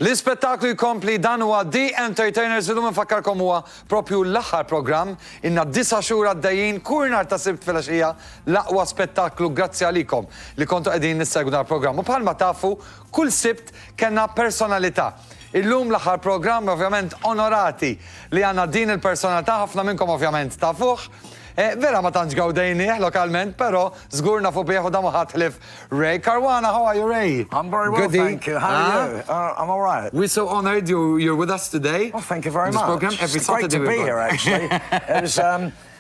L-ispettaklu jkompli dan huwa The Entertainers illum infakkarkom huwa propju l-aħħar programm inna 9 xhur għaddejjin kull nhar ta' sibt filgħaxija l-aqwa spettaklu grazzi għalikom li kontu qegħdin nissegwu dan il-programm. U bħalma tafu kull sibt kellna personalità. Illum l-aħħar programm ovvjament onorati li għandna din il-personalità ħafna minnkom ovvjament tafuh. Vera ma tantx gawdejnieh lokalment, però żgur nafu bih u da ma ħatlif Ray Caruana. How are you, Ray? I'm very well, thank you. How are you? I'm all right. We're so honored you're with us today. Oh, thank you very much. Program every it's great Saturday to be here, actually.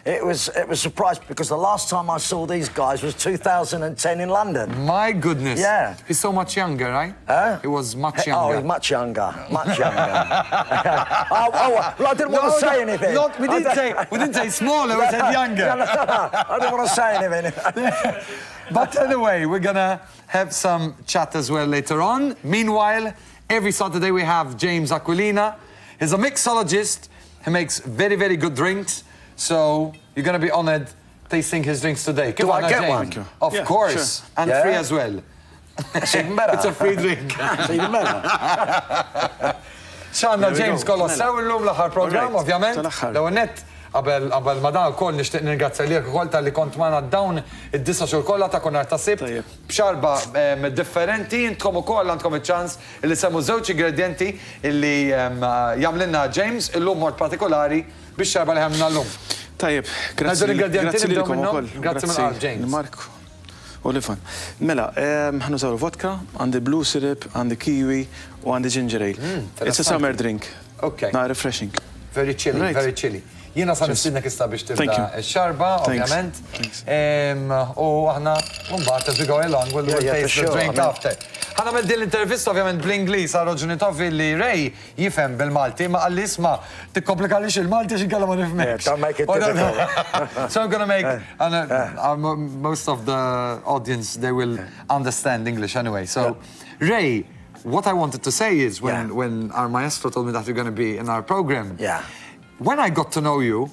It was a surprise because the last time I saw these guys was 2010 in London. My goodness. Yeah. He's so much younger, right? He was much younger. Oh, he's much younger. Much younger. Well, I didn't want to say anything. We didn't say smaller, we said younger. I didn't want to say anything. But anyway, we're gonna have some chat as well later on. Meanwhile, every Saturday we have James Aquilina. He's a mixologist. He makes very, very good drinks. So you're going to be honored tasting his drinks today. Do I get one? Of course. Sure. And free as well. It's even better. It's a free drink. It's even better. Xanna James kollu sew illum l-aħħar programm, ovvjament. L-ewwel nett qabel ma dan ukoll nixtieq ningrazzja lilek ukoll talli kont magħna dawn id-9 xhur kollha ta' kun nhar ta' sibt b'xarba differenti. Intkom ukoll għandkom iċ-ċans illi semmu żewġ ingredjenti illi jagħmlilna James illum mod partikolari biex xarba li ħamna l-lum. Tajjeb, grazzi likom ukoll. Grazzi mill-qal, James. Mark, Olifan. Mela, ħanużaw vodka, għandi blue syrup, għandi kiwi u għandi ginger ale. It's a summer drink. Okay. Not refreshing. Very chilly, very chilly. Jiena sa nistinnek ista biex tibda x-xarba, ovvjament. U aħna, mbagħad as we go along, we'll taste the drink after. Ħana med din l-intervista ovvjament bl-Ingliż għal raġuni tofi li Ray jifhem bil-Malti, ma qalli isma' tikkomplikalix il-Malti x'inkella ma nifhmekx. Don't make it difficult. So I'm gonna make most of the audience they will understand English anyway. So Ray, what I wanted to say is when our maestro told me that you're going to be in our program. When I got to know you,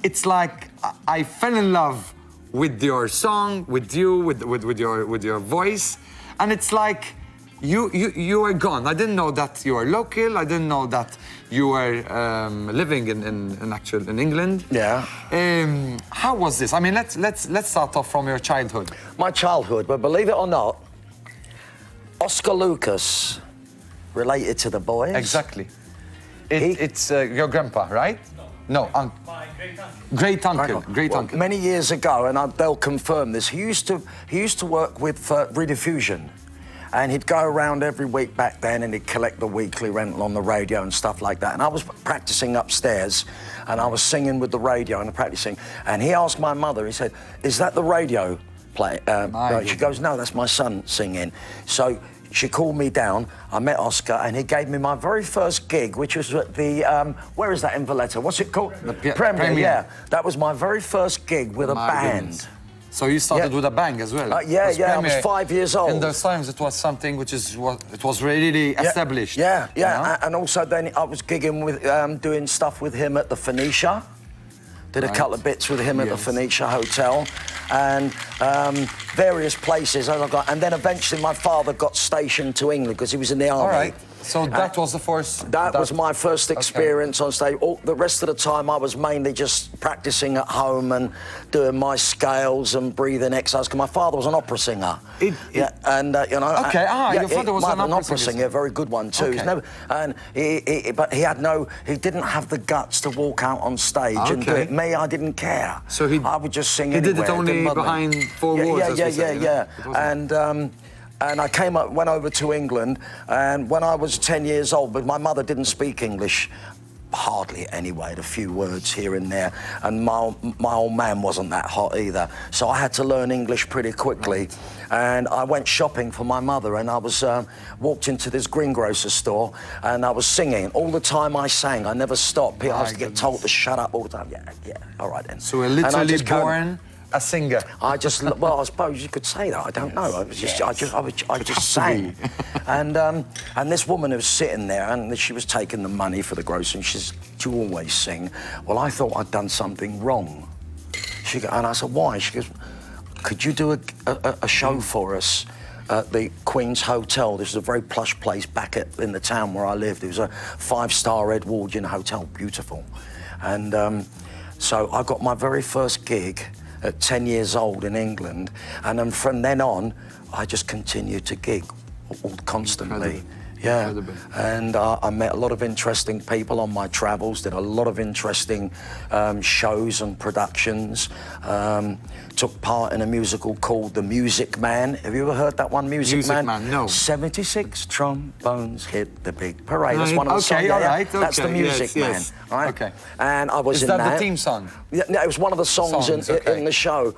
it's like I fell in love with your song, with you, with your voice, and it's like you were gone. I didn't know that you were local. I didn't know that you were living in England. How was this? I mean, let's start off from your childhood. My childhood, but believe it or not, Oscar Lucas related to the boys. Exactly. It's your grandpa, right? No, my great-uncle. Well, many years ago, and they'll confirm this, he used to work with Rediffusion. And he'd go around every week back then and he'd collect the weekly rental on the radio and stuff like that. And I was practicing upstairs and I was singing with the radio and practicing. And he asked my mother, he said, "Is that the radio play?" She goes, "No, that's my son singing." So she called me down, I met Oscar, and he gave me my very first gig, which was at the, where is that in Valletta? What's it called? The Premier, yeah. That was my very first gig with a band. Goodness. So you started with a bang as well? I was 5 years old. In those times it was something which it was really established. And also then I was gigging with, doing stuff with him at the Phoenicia. Did a couple of bits with him at the Phoenicia Hotel and various places. And then eventually my father got stationed to England because he was in the army. All right. So that was the first... That was my first experience on stage. The rest of the time I was mainly just practicing at home and doing my scales and breathing exercise because my father was an opera singer. Your father was an opera singer. A very good one too. Okay. But he didn't have the guts to walk out on stage and do it. Me, I didn't care. So I would just sing anywhere. He did it only behind four walls, And I went over to England, and when I was 10 years old, but my mother didn't speak English, hardly anyway, a few words here and there, and my old man wasn't that hot either, so I had to learn English pretty quickly. And I went shopping for my mother, and I was walked into this greengrocer store, and I was singing. All the time I sang, I never stopped. I was to get told to shut up all the time. All right then. So we're literally born a singer. I suppose you could say that. I don't know. I just sang. And this woman was sitting there, and she was taking the money for the grocery. And she says, "Do you always sing?" Well, I thought I'd done something wrong. And I said, "Why?" She goes, "Could you do a show for us at the Queen's Hotel. This is a very plush place back in the town where I lived. It was a 5-star Edwardian hotel, beautiful. And so I got my very first gig at 10 years old in England, and then from then on, I just continued to gig constantly. Incredible. Yeah, Incredible. and I met a lot of interesting people on my travels, did a lot of interesting shows and productions, took part in a musical called The Music Man. Have you ever heard that one, Music Man? Music Man, no. 76 trombones hit the big parade. That's Right, one of the okay, songs. all Yeah, right, That's The okay, Music yes, Man, yes. right? Okay. And I was Is in that that. the theme song? Yeah, no, it was one of the songs okay. in the show.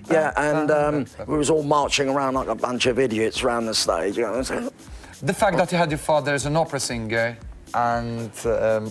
Yeah, and we was all marching around like a bunch of idiots around the stage. You know? The fact that you had your father as an opera singer and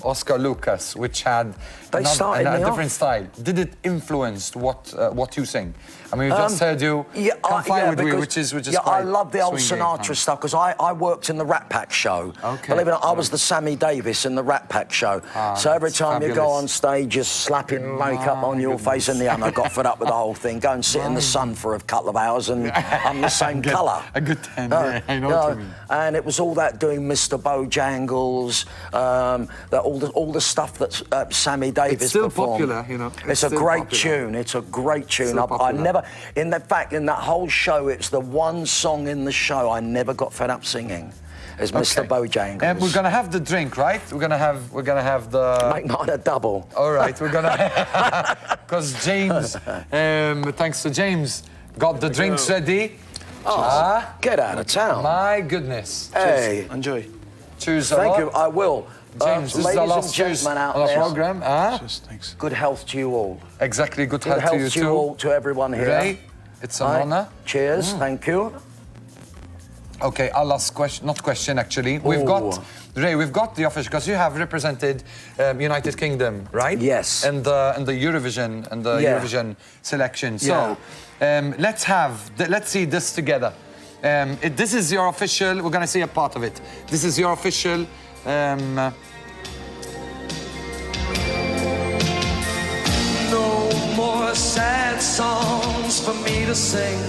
Oscar Lucas, which had They started a me different off. style, did it influence what you sing? I mean, we just heard you Come Fly With Me, which is yeah, quite I love the old swinging, Sinatra stuff because I worked in the Rat Pack show. Okay. Believe it or not, I was the Sammy Davis in the Rat Pack show. So every that's time you go fabulous. on stage, you're slapping makeup on your face, and I got fed up with the whole thing. Go and sit in the sun for a couple of hours, and I'm the same colour. A good time, yeah, I know what you mean. And it was all that doing Mr. Bojangles, all the stuff that Sammy Davis It's still performed. popular, you know. It's a still great popular. tune. It's a great tune. Still I popular. never, in fact, in that whole show, it's the one song in the show I never got fed up singing. Is Mr. Bojangles. And we're gonna have the drink, right? We're gonna have the. Make mine a double. All right, we're gonna because James, thanks to James, got the drinks ready. Get out of town. My goodness. Hey, Enjoy. Cheers. a thank lot. you. I will. James, this is ladies the last and cheers gentlemen out on the there, program. Cheers, thanks. good health to you all. Exactly. Good Good health to you health to too. you all, to everyone here. Ray, it's an Right. honor. Cheers. Thank you. Okay, our last question, not question actually. We've got, Ray, we've got the official, because you have represented United Kingdom, right? Yes. And the Eurovision, and the Yeah. Eurovision selection. So, let's see this together. This is your official, we're gonna see a part of it. This is your official, No more sad songs for me to sing.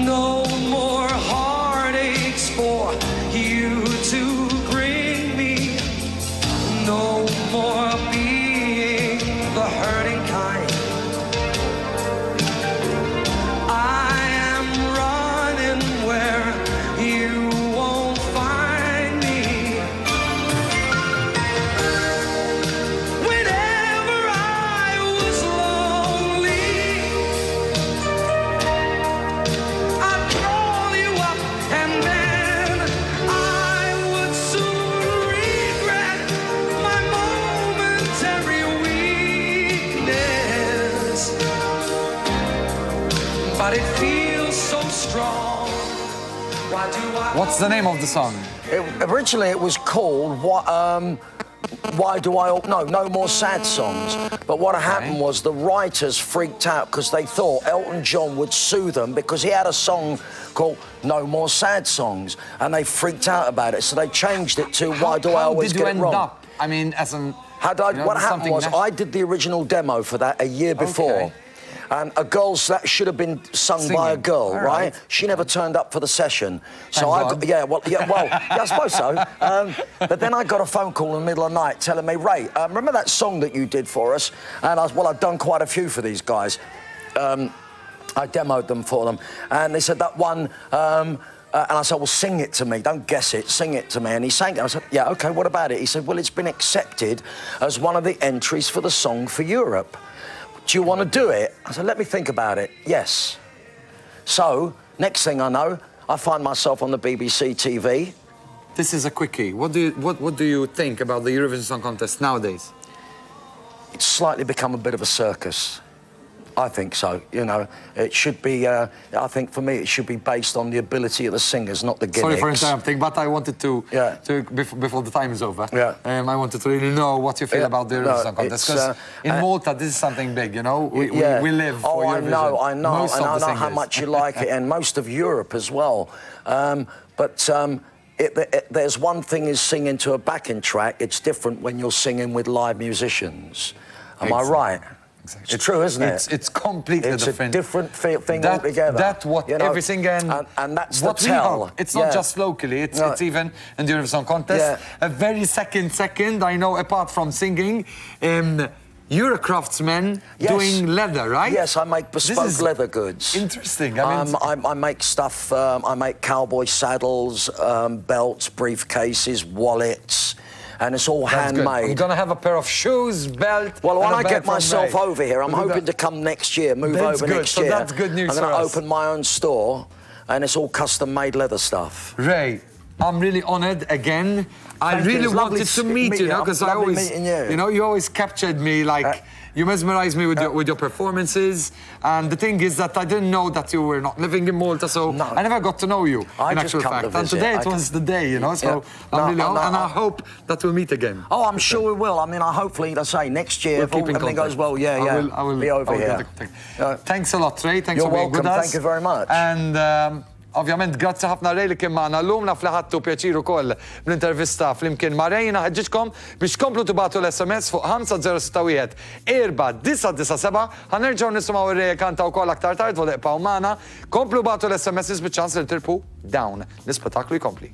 No more heartaches for you to bring me. No more being the hurting kind. I am running where you won't find me. Whenever I was lonely, I'd call you up, and then I would soon regret my momentary weakness. But it feels so strong. Why do I? what's the name of the song? Originally, it was called Why Do I? No More Sad Songs. But what happened was the writers freaked out because they thought Elton John would sue them because he had a song called No More Sad Songs, and they freaked out about it. So they changed it to Why Do I Always did you Get It end Wrong? up? I mean, as an. What happened was I did the original demo for that a year before. Okay. And a girl's that should have been sung by a Singing. girl, All right? right. She never turned up for the session. So Thank I God. got, I suppose so. But then I got a phone call in the middle of the night telling me, Ray, remember that song that you did for us? And I'd done quite a few for these guys. I demoed them for them, and they said that one. And I said, well, sing it to me. Don't guess it. Sing it to me. And he sang it. I said, yeah, OK, what about it? He said, well, it's been accepted as one of the entries for the Song for Europe. Do you want to do it? I said, let me think about it. Yes. So, next thing I know, I find myself on the BBC TV. This is a quickie. What do you think about the Eurovision Song Contest nowadays? It's slightly become a bit of a circus. I think so. You know, it should be. I think for me, it should be based on the ability of the singers, not the gimmicks. Sorry for interrupting, but I wanted to, before the time is over, I wanted to really know what you feel about the Eurovision Song Contest. Because in Malta, this is something big, you know? We live for Eurovision. I know, Most and of I the know how singers. much you like it, and most of Europe as well. There's one thing is singing to a backing track. It's different when you're singing with live musicians. Am I right? It's true, isn't it? It's completely It's different. a different thing altogether. That's what you know? everything and that's what the we tell. hope. It's not just locally. It's even in the Eurovision contest. Yeah. A very second. I know, apart from singing, you're a craftsman doing leather, right? Yes, I make bespoke leather goods. Interesting. I mean, I make stuff. I make cowboy saddles, belts, briefcases, wallets. And it's all handmade. I'm gonna have a pair of shoes, belt. Well, when and a I bag get from myself Ray. over here, I'm hoping to come next year, move That's over good. next So year. that's good news I'm going for to us. open my own store, and it's all custom-made leather stuff. Ray, I'm really honored again. I Thank you. really It's lovely wanted to meet meeting you, you. because I Lovely always, meeting you. you always captured me like. You mesmerized me with your performances, and the thing is that I didn't know that you were not living in Malta, so I never got to know you. I in just actual come to fact, and visit. today it was the day, So I'm really honored, and I hope that we'll meet again. Oh, I'm sure we will. I mean, I hopefully, let's say, next year, if everything goes well, I will be over here. Thanks a lot, Ray. Thanks You're for being welcome. with us. Thank you very much. And ovvjament, grazzi ħafna Ray li kien magħna llum, naf li ħadtu pjaċir ukoll bl-intervista flimkien ma' Ray. Naħeġġitkom biex tkomplu tibagħtu l-SMS fuq 5061 4997. Ħanerġgħu nisimgħu ir-Ray kanta wkoll aktar tard u iqpaw magħna. Komplu bagħtu l-SMS biċ-ċans li tirpu dawn l-ispettaklu jkompli.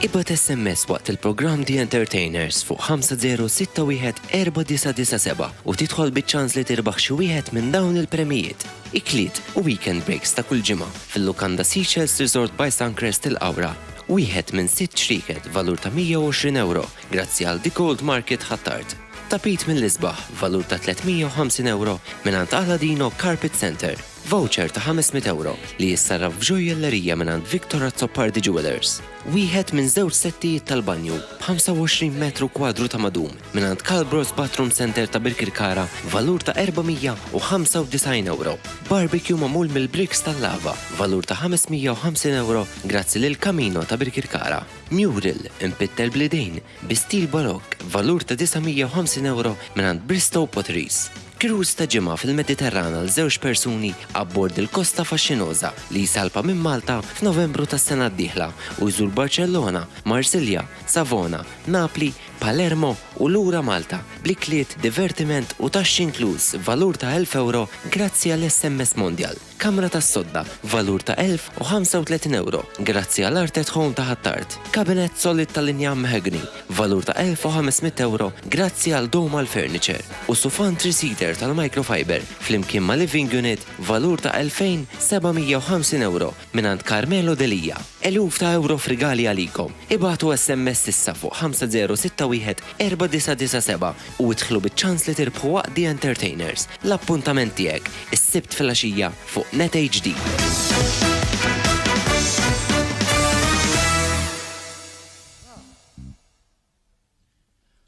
Ibgħat SMS waqt il-programm The Entertainers fuq 5061 4997 u tidħol biċ-ċans li tirbaħ xi wieħed minn dawn il-premijiet. Ikliet u weekend breaks ta' kull ġimgħa fil-Lukanda Seychelles Resort by Suncrest il-Qawra. Wieħed minn 6 xriket valur ta' €120 grazzi għal The Gold Market Ħattart. Tapit mill-isbaħ valur ta' €350 minant Aladino Carpet Center. Voucher ta' €500 li jissarraf f'ġojjellerija minant Victor Azzopardi Jewelers. Wieħed minn żewġ settijiet tal-banju b'25 metru kwadru ta' madum minant Calbros Bathroom Center ta' Birkirkara valur ta' €495. Barbecue mamul mill-bricks tal-lava valur ta' €550 grazzi lil Camino ta' Birkirkara. Mural impittel blidejn bi-stil barokk valur ta' €950 minant Bristow Potteries. Cruise ta' ġimgħa fil-Mediterran għal żewġ persuni abbord il-Kosta Fascinosa li jsalpa minn Malta f'Novembru tas-sena d-dieħla u jżur Barcellona, Marsilja, Savona, Napli, Palermo u lura Malta blikliet, divertiment u taxxi inkluż valur ta' €1000 grazzi għall-SMS Mondjal. Kamra tas-sodda valur ta' €1035 grazzi għall-Art at Home ta' Ħattart. Kabinet solid tal-linja Mahogany valur ta' €1500 grazzi għal Domal Furniture. U sufan 3-seater tal-microfiber flimkien ma' Living Unit valur ta' €2750 minant Carmelo Delija. Eluf ta' euro frigali għalikom. Ibatu SMS issa fuq 5061 4997 u idħlu biċ-ċans li tirbħu waqt The Entertainers. L-appuntament tiegħek is-sibt fil-għaxija fuq NetHD.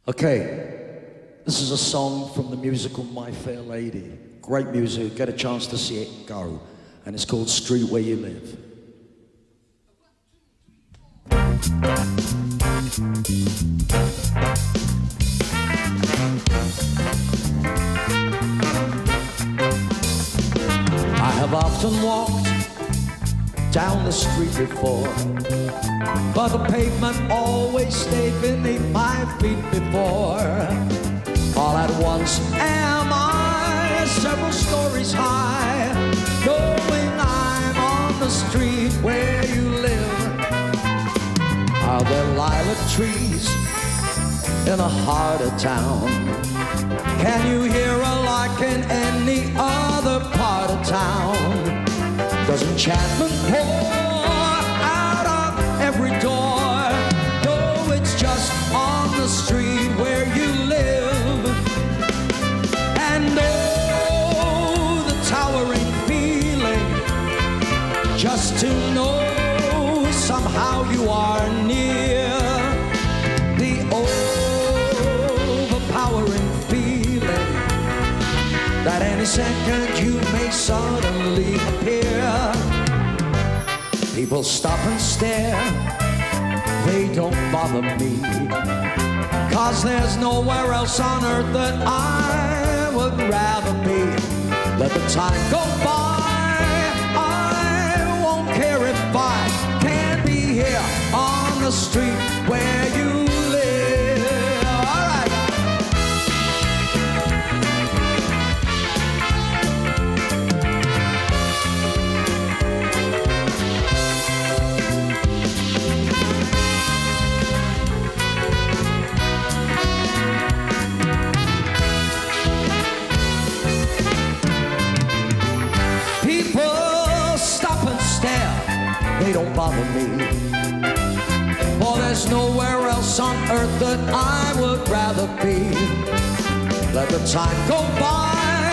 Okay, this is a song from the musical My Fair Lady. Great music, get a chance to see it, go. And it's called Street Where You Live. I have often walked down the street before, but the pavement always stayed beneath my feet before. All at once am I several stories high, knowing I'm on the street where you live. Are there lilac trees in the heart of town? Can you hear a lark in any other part of town? Does enchantment pour out of every door? No, it's just on the street where you live. And oh, the towering feeling, just to know somehow you are near. The overpowering feeling that any second you may suddenly appear. People stop and stare, they don't bother me, 'cause there's nowhere else on earth that I would rather be. Let the time go by, I won't care if I can't be here on the street where you live. All right. bother me. For there's nowhere else on earth that I would rather be. Let the time go by,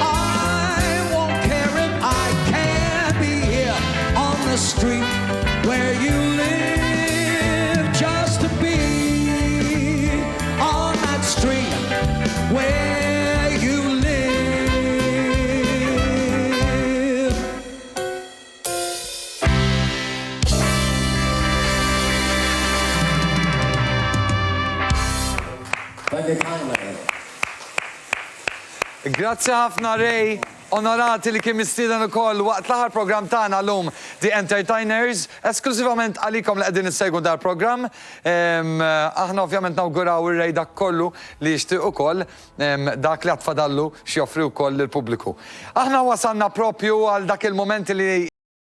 I won't care if I can't be here on the street where you live, just to be on that street where you live. Thank you kindly. Grazzi ħafna Ray, onorati li kien mistieden ukoll waqt l-aħħar programm tagħna llum The Entertainers, esklużivament għalikom li qegħdin issegwu dar programm. Aħna ovvjament nawguraw ir-Ray dak kollu li jixtieq ukoll dak li għatfadallu x'joffri wkoll lill-pubbliku. Aħna wasalna propju għal dak il-momenti li